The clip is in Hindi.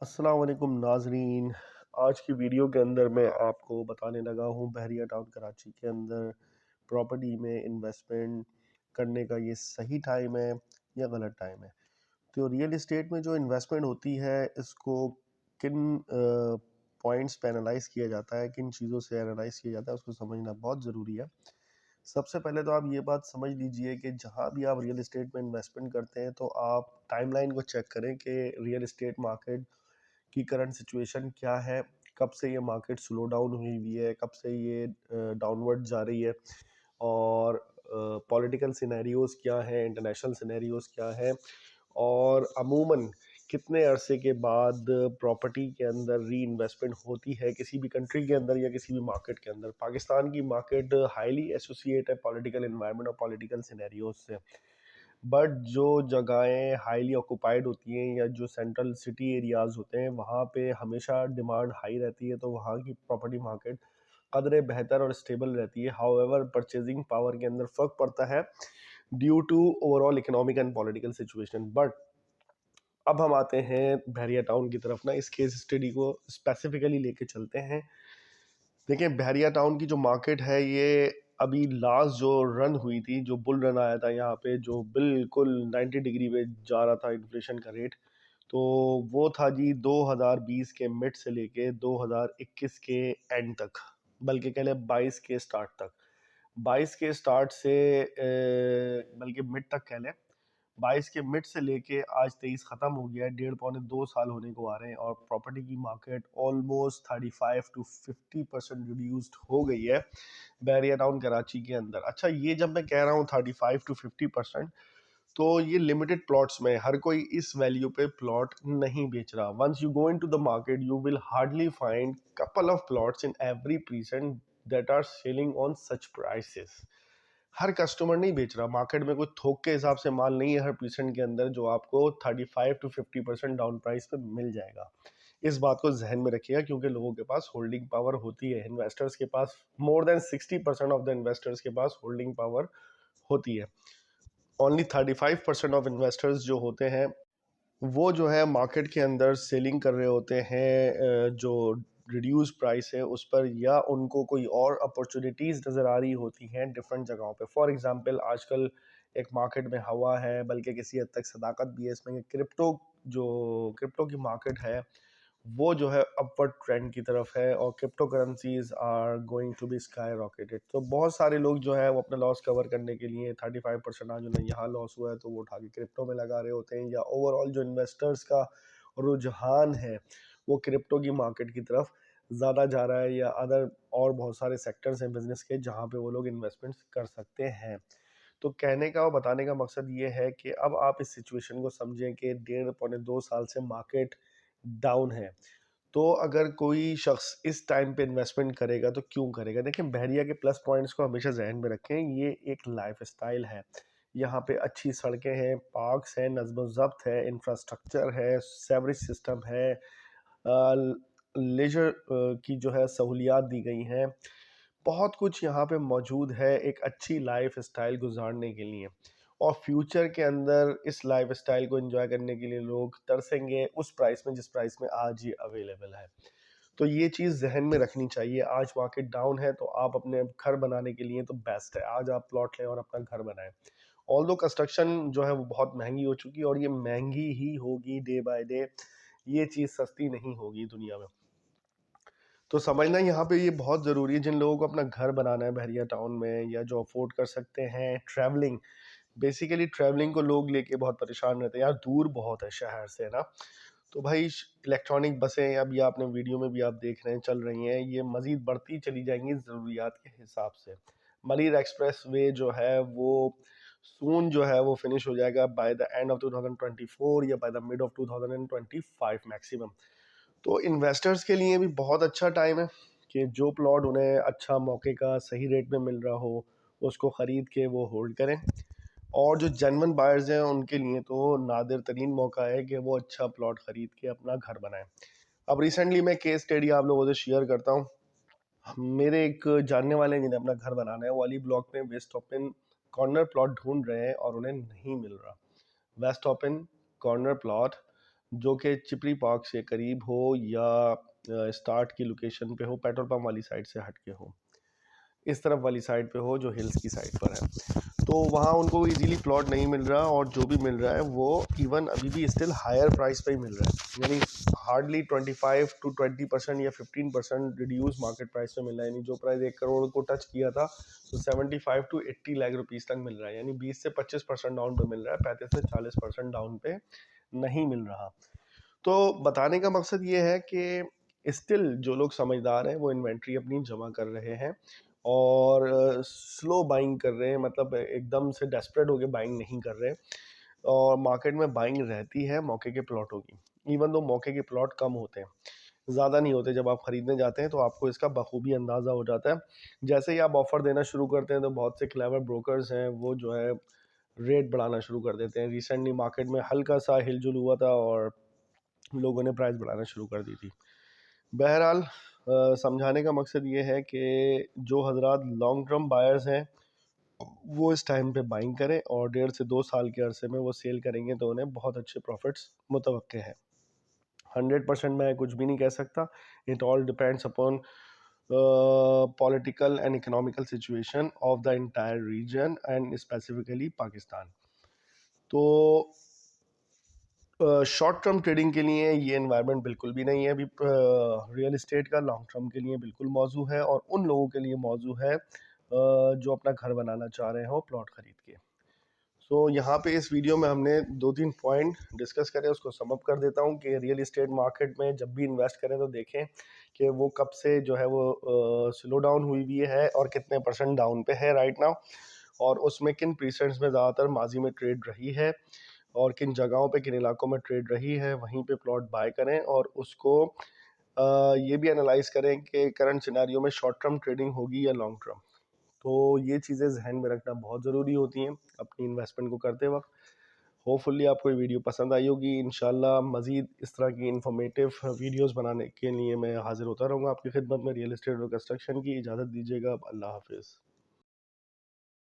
अस्सलाम वालेकुम नाजरीन। आज की वीडियो के अंदर मैं आपको बताने लगा हूँ बहरिया टाउन कराची के अंदर प्रॉपर्टी में इन्वेस्टमेंट करने का ये सही टाइम है या गलत टाइम है। तो रियल एस्टेट में जो इन्वेस्टमेंट होती है इसको किन पॉइंट्स पे एनालाइज किया जाता है, किन चीज़ों से एनालाइज किया जाता है, उसको समझना बहुत ज़रूरी है। सबसे पहले तो आप ये बात समझ लीजिए कि जहाँ भी आप रियल एस्टेट में इन्वेस्टमेंट करते हैं तो आप टाइमलाइन को चेक करें कि रियल एस्टेट मार्केट की करंट सिचुएशन क्या है, कब से ये मार्केट स्लो डाउन हुई हुई है, कब से ये डाउनवर्ड जा रही है, और पॉलिटिकल सिनेरियोज क्या है, इंटरनेशनल सिनेरियोज क्या है, और अमूमन कितने अरसे के बाद प्रॉपर्टी के अंदर री इन्वेस्टमेंट होती है किसी भी कंट्री के अंदर या किसी भी मार्केट के अंदर। पाकिस्तान की मार्केट हाईली एसोसिएट है पॉलिटिकल इन्वायरमेंट और पॉलिटिकल सिनेरियोज से, बट जो जगहें हाईली ऑक्यूपाइड होती हैं या जो सेंट्रल सिटी एरियाज होते हैं वहाँ पे हमेशा डिमांड हाई रहती है, तो वहाँ की प्रॉपर्टी मार्केट कदरे बेहतर और स्टेबल रहती है। हाउएवर परचेजिंग पावर के अंदर फ़र्क पड़ता है due to overall economic and political situation. But अब हम आते हैं बहरिया टाउन की तरफ ना, इस केस स्टडी को स्पेसिफिकली लेके चलते हैं। देखिए बहरिया टाउन की जो मार्केट है ये अभी लास्ट जो रन हुई थी, जो बुल रन आया था यहाँ पे, जो बिल्कुल 90 डिग्री पे जा रहा था इन्फ्लेशन का रेट, तो वो था जी 2020 के मिड से लेके 2021 के एंड तक, बल्कि कह लें 22 के स्टार्ट तक। 22 के स्टार्ट से बल्कि मिड तक कह लें, 22 के मिड से लेके आज 23 ख़त्म हो गया है, 1.5 पौने 2 साल होने को आ रहे हैं और प्रॉपर्टी की मार्केट ऑलमोस्ट 35 to 50% रिड्यूस्ड हो गई है बैरिया टाउन कराची के अंदर। अच्छा, ये जब मैं कह रहा हूँ 35 to 50%, तो ये लिमिटेड प्लॉट्स में, हर कोई इस वैल्यू पे प्लॉट नहीं बेच रहा। Once you go in to the market you will hardly find couple of plots in every percent that are selling on such prices. हर कस्टमर नहीं बेच रहा, मार्केट में कोई थोक के हिसाब से माल नहीं है हर परसेंट के अंदर जो आपको 35 to 50% डाउन प्राइस पे मिल जाएगा। इस बात को जहन में रखिएगा क्योंकि लोगों के पास होल्डिंग पावर होती है, इन्वेस्टर्स के पास more than 60% of the investors के पास होल्डिंग पावर होती है। ओनली 35% ऑफ इन्वेस्टर्स जो होते हैं वो जो है मार्केट के अंदर सेलिंग कर रहे होते हैं जो रिड्यूस प्राइस है उस पर, या उनको कोई और अपॉर्चुनिटीज़ नज़र आ रही होती हैं डिफरेंट जगहों पे। फॉर एग्जांपल आजकल एक मार्केट में हवा है, बल्कि किसी हद तक सदाकत भी है इसमें, क्रिप्टो की मार्केट है वो जो है अपवर्ड ट्रेंड की तरफ है और cryptocurrencies are going to be sky rocketed. तो बहुत सारे लोग जो है वो अपना लॉस कवर करने के लिए 35% आज उन्हें यहाँ लॉस हुआ है तो वो उठा के क्रिप्टो में लगा रहे होते हैं, या ओवरऑल जो इन्वेस्टर्स का रुझान है वो क्रिप्टो की मार्केट की तरफ ज़्यादा जा रहा है, या अदर और बहुत सारे सेक्टर्स हैं बिजनेस के जहाँ पे वो लोग इन्वेस्टमेंट्स कर सकते हैं। तो कहने का और बताने का मकसद ये है कि अब आप इस सिचुएशन को समझें कि 1.5 पौने 2 साल से मार्केट डाउन है। तो अगर कोई शख्स इस टाइम पे इन्वेस्टमेंट करेगा तो क्यों करेगा? देखिए बहरिया के प्लस पॉइंट्स को हमेशा ज़हन में रखें। ये एक लाइफ़स्टाइल है। यहाँ पे अच्छी सड़कें हैं, पार्क्स हैं, नज़्म-ओ-ज़ब्त है, इंफ्रास्ट्रक्चर है, सेवरेज सिस्टम है, लेज़र की जो है सहूलियात दी गई हैं। बहुत कुछ यहाँ पे मौजूद है एक अच्छी लाइफ़स्टाइल गुज़ारने के लिए, और फ्यूचर के अंदर इस लाइफ़स्टाइल को एंजॉय करने के लिए लोग तरसेंगे उस प्राइस में जिस प्राइस में आज ये अवेलेबल है। तो ये चीज़ ज़हन में रखनी चाहिए। आज मार्केट डाउन है तो आप अपने घर बनाने के लिए तो बेस्ट है, आज आप प्लॉट लें और अपना घर बनाएं। ऑल्दो कंस्ट्रक्शन जो है वो बहुत महंगी हो चुकी है और ये महंगी ही होगी डे बाय डे, ये चीज़ सस्ती नहीं होगी दुनिया में। तो समझना यहाँ पे ये बहुत ज़रूरी है, जिन लोगों को अपना घर बनाना है बहरिया टाउन में या जो अफोर्ड कर सकते हैं। ट्रैवलिंग, बेसिकली ट्रैवलिंग को लोग लेके बहुत परेशान रहते हैं, यार दूर बहुत है शहर से ना। तो भाई इलेक्ट्रॉनिक बसें अभी आपने वीडियो में भी आप देख रहे हैं चल रही हैं, ये मज़ीद बढ़ती चली जाएंगी ज़रूरियात के हिसाब से। मरीर एक्सप्रेस वे जो है वो सून जो है वो फिनिश हो जाएगा बाय द एंड ऑफ 2024 या by the mid of 2025 maximum. तो इन्वेस्टर्स के लिए भी बहुत अच्छा टाइम है कि जो प्लॉट उन्हें अच्छा मौके का सही रेट में मिल रहा हो उसको ख़रीद के वो होल्ड करें, और जो जेन्युइन बायर्स हैं उनके लिए तो नादिर तरीन मौका है कि वो अच्छा प्लॉट ख़रीद के अपना घर बनाएं। अब रिसेंटली मैं केस स्टडी आप लोगों से शेयर करता हूँ। मेरे एक जानने वाले हैं जिन्हें अपना घर बनाना है, वो अली ब्लॉक में वेस्ट ओपन कॉर्नर प्लॉट ढूंढ रहे हैं और उन्हें नहीं मिल रहा। वेस्ट ओपन कॉर्नर प्लॉट जो कि चिपरी पार्क से करीब हो या स्टार्ट की लोकेशन पे हो, पेट्रोल पंप वाली साइड से हट के हो, इस तरफ वाली साइड पे हो जो हिल्स की साइड पर है, तो वहाँ उनको इजीली प्लॉट नहीं मिल रहा, और जो भी मिल रहा है वो इवन अभी भी स्टिल हायर प्राइस पे ही मिल रहा है, यानी हार्डली 25 to 20% या 15% रिड्यूस मार्केट प्राइस पे मिल रहा है। यानी जो प्राइस 1 करोड़ को टच किया था तो 75 to 80 लाख रुपीस तक मिल रहा है, यानी 20 से 25% डाउन पे मिल रहा है, 35 से 40% डाउन पे नहीं मिल रहा। तो बताने का मकसद ये है कि स्टिल जो लोग समझदार हैं वो इन्वेंट्री अपनी जमा कर रहे हैं और स्लो बाइंग कर रहे हैं, मतलब एकदम से डेस्परेट होकर बाइंग नहीं कर रहे, और मार्केट में बाइंग रहती है मौके के प्लॉटों की। इवन दो मौके के प्लॉट कम होते हैं, ज़्यादा नहीं होते, जब आप ख़रीदने जाते हैं तो आपको इसका बखूबी अंदाज़ा हो जाता है। जैसे ही आप ऑफ़र देना शुरू करते हैं तो बहुत से क्लेवर ब्रोकर्स हैं वो जो है रेट बढ़ाना शुरू कर देते हैं। रिसेंटली मार्केट में हल्का सा हिलजुल हुआ था और लोगों ने प्राइस बढ़ाना शुरू कर दी थी। बहरहाल समझाने का मकसद ये है कि जो हजरात लॉन्ग टर्म बायर्स हैं वो इस टाइम पे बाइंग करें, और 1.5 से 2 साल के अरसे में वो सेल करेंगे तो उन्हें बहुत अच्छे प्रॉफिट्स मुतवक्के हैं। 100% मैं कुछ भी नहीं कह सकता, it all depends upon political and economical situation of the entire region and specifically Pakistan. तो शॉर्ट टर्म ट्रेडिंग के लिए ये एनवायरनमेंट बिल्कुल भी नहीं है अभी रियल इस्टेट का। लॉन्ग टर्म के लिए बिल्कुल मौजू है, और उन लोगों के लिए मौजू है जो अपना घर बनाना चाह रहे हो प्लॉट खरीद के। सो यहाँ पे इस वीडियो में हमने 2-3 पॉइंट डिस्कस करे, उसको सम अप कर देता हूँ कि रियल इस्टेट मार्केट में जब भी इन्वेस्ट करें तो देखें कि वो कब से जो है वो स्लो डाउन हुई भी है और कितने % डाउन पे है राइट नाउ, और उसमें किन प्रीसेंट्स में ज़्यादातर माजी में ट्रेड रही है और किन जगहों पे किन इलाकों में ट्रेड रही है, वहीं पे प्लॉट बाय करें, और उसको ये भी एनालाइज करें कि करंट सिनेरियो में शॉर्ट टर्म ट्रेडिंग होगी या लॉन्ग टर्म। तो ये चीज़ें जहन में रखना बहुत ज़रूरी होती हैं अपनी इन्वेस्टमेंट को करते वक्त। होपफुल्ली आपको ये वीडियो पसंद आई होगी। इंशाल्लाह मज़ीद इस तरह की इन्फॉर्मेटिव वीडियोस बनाने के लिए मैं हाज़िर होता रहूँगा आपकी खिदमत में। रियल एस्टेट और कंस्ट्रक्शन की इजाज़त दीजिएगा। अल्लाह हाफ़िज़।